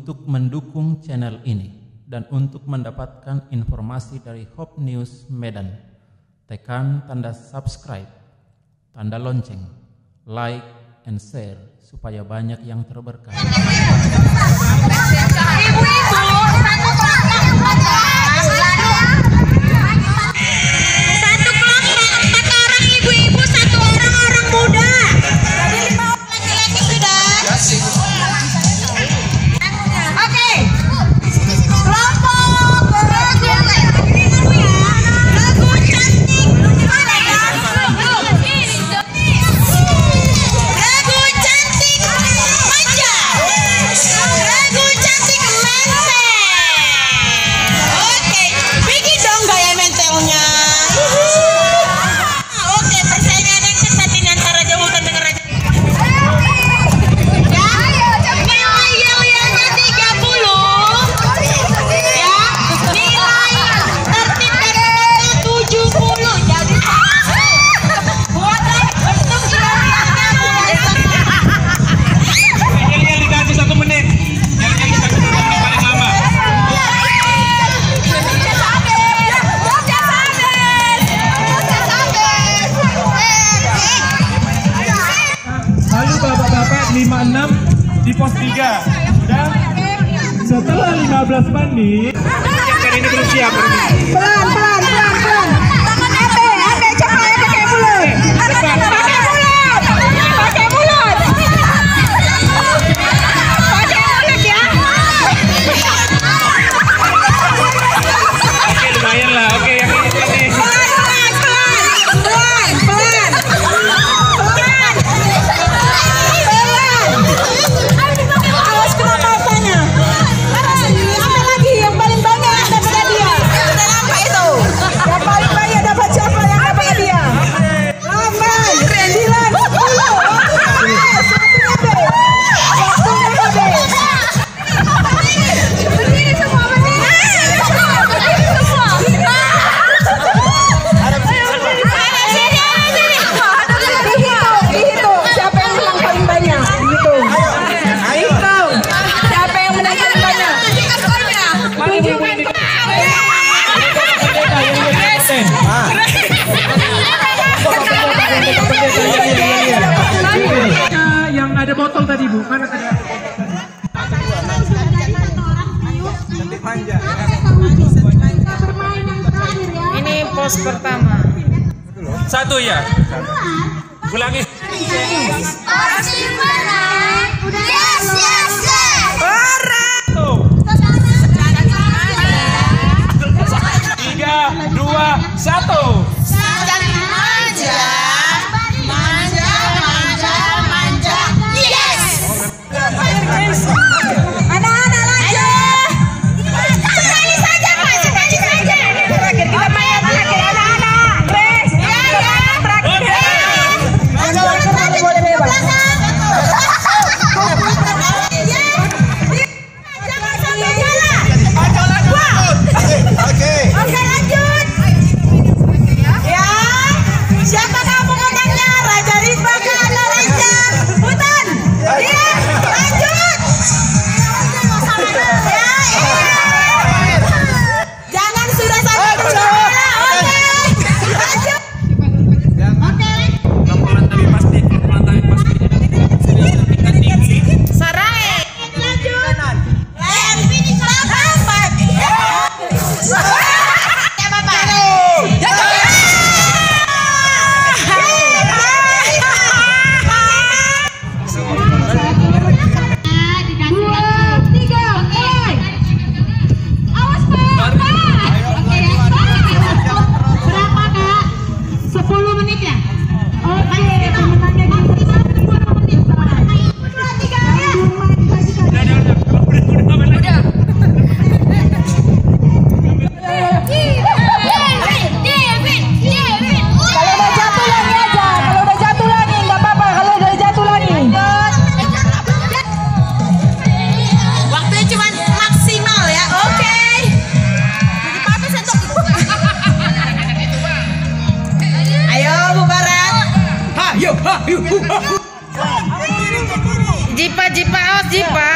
Untuk mendukung channel ini dan untuk mendapatkan informasi dari Hope News Medan, tekan tanda subscribe, tanda lonceng, like, and share supaya banyak yang terberkati. Di pos 3 dan setelah 15 menit yang ini berusia pelan ate coba pakai mulut ya. Oke, lumayan lah. Oke, yang ini yang ada botol tadi, Bu. Mana tadi? Ini pos pertama. 1 ya. Ulangi. Pos menang. Yes. 3, 2, 1. Jipa, awas Jipa.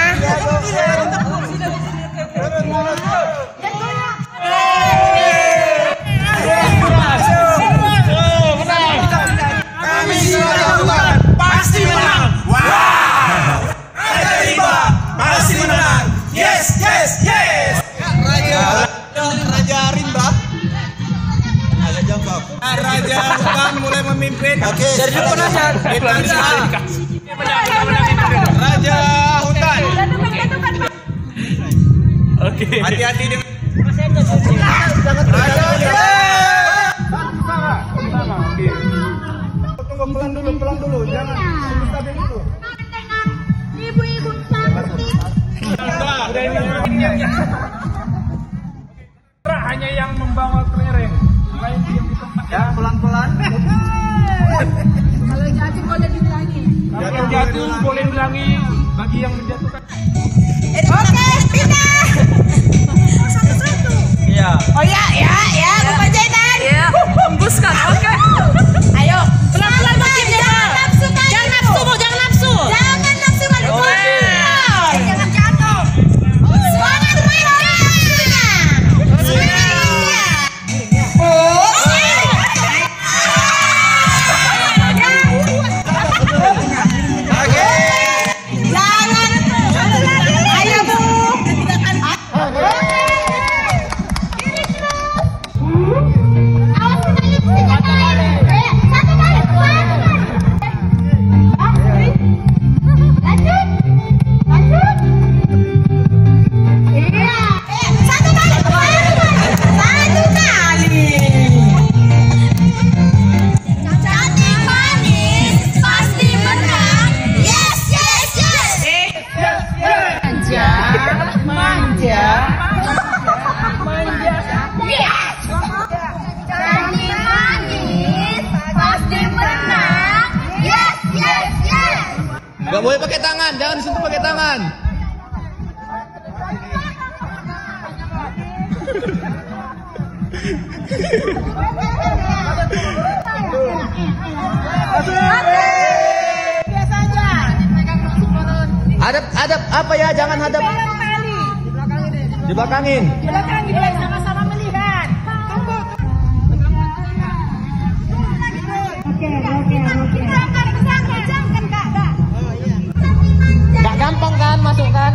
pemimpin. Oke. Dari depan aja. Raja hutan. Oke. Hati-hati dengan Raja. Tunggu pelan dulu, jangan stabil dulu. Ibu-ibu cantik. Hanya yang membawa kelereng, lain diam di tempat. Ya, pelan-pelan. Kalau jatuh boleh dibilangi. Yang jatuh boleh bilangi bagi yang menjatuhkan. Oke, pindah. Satu-satu. Iya. Oh ya, Bapak Jaitan. Iya. Hembuskan. Oke. Ayo, pelan-pelan motifnya. Jangan nafsu kali. Jangan nafsu, Bu, jangan nafsu. Jangan nafsu kali. Jangan jatuh. Semangat mainnya. Gak boleh pakai tangan, jangan disentuh pakai tangan. Hadap apa ya? Jangan hadap. Dibelakangin. Sama-sama melihat. Tunggu. Gak gampang kan masukkan?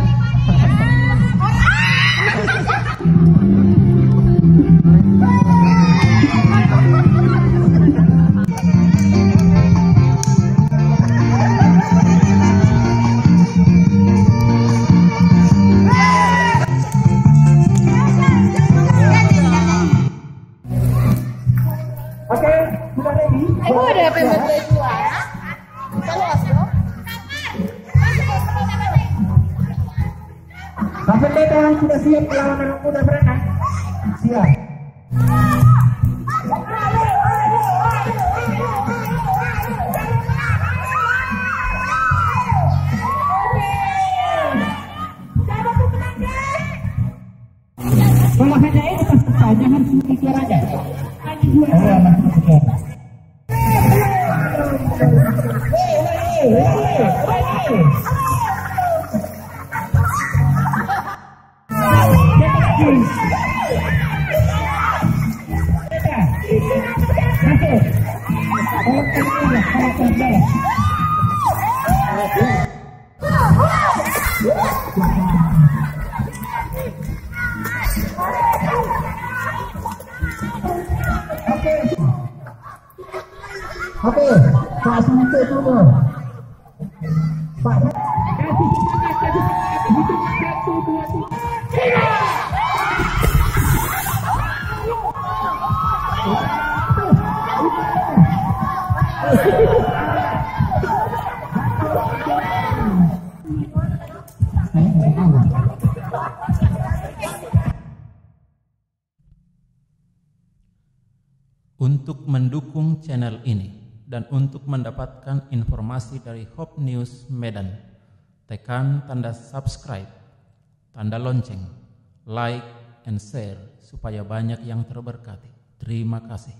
Oke, sudah ready? Ibu ada PMB juara. Pak Pendeta sudah siap melawan anak muda berenang? Siap. Kalau hanya ini peserta, jangan pikir aja. Oke, Pak Sante dulu. Pak kasih semangat, 1. Untuk mendukung channel ini dan untuk mendapatkan informasi dari Hope News Medan, tekan tanda subscribe, tanda lonceng, like, and share supaya banyak yang terberkati. Terima kasih.